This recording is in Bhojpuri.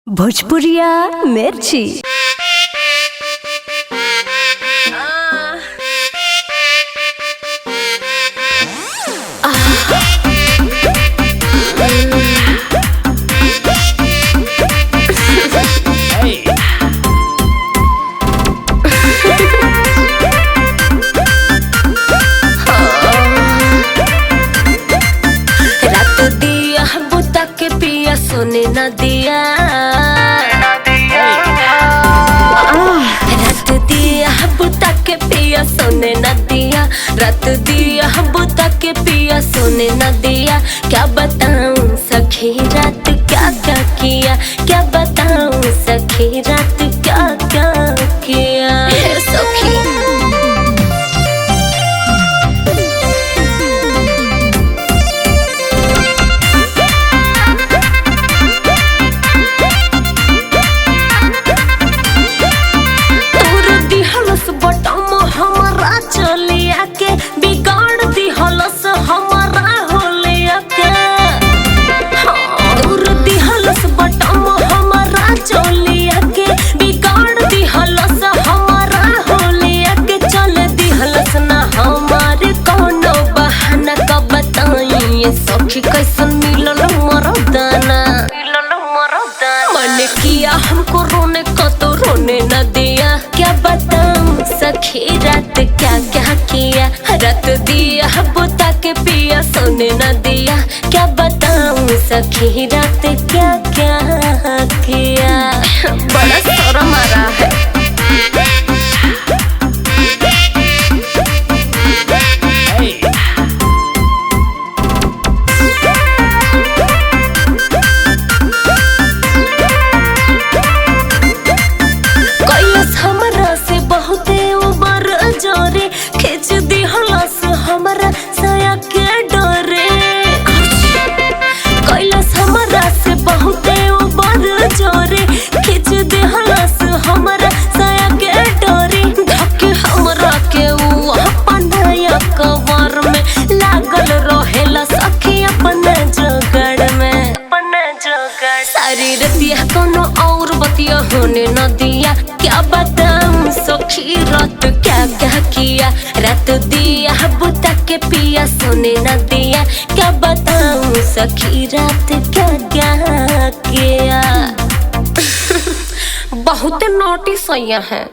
भोजपुरिया मिर्ची। सोने न दिया रात दिया बुता के पिया सोने न दिया रात दिया बुता के पिया सोने न दिया। क्या बताऊं सखी रात क्या क्या किया, क्या बताऊं सखी रात क्या क्या किया। सखी सखी कैसन मिलल मरदाना, मन किया हमको रोने का तो रोने न दिया। क्या बताऊं सखी रात क्या क्या किया, रात दिया बुता के पिया सोने न दिया। क्या बताऊं सखी रात क्या क्या किया। बड़ा शर्म आ रहा है। खींच दी हलस हमारा साया के डरे, कैलाश हमारा से बहुते ऊपर जोरे। खींच दी हलस हमारा साया के डरे, धके हमरा के अपनाया कवर में लागल रहेला सखी अपने जोगड़ में। सारी रतिया कोनो और बतिया होने न दिया। क्या बताऊं सखी रात क्या क्या किया, रात दिया बुता के पिया सोने न दिया। क्या बताऊं सखी रात क्या क्या किया। बहुत नोटिस आया है।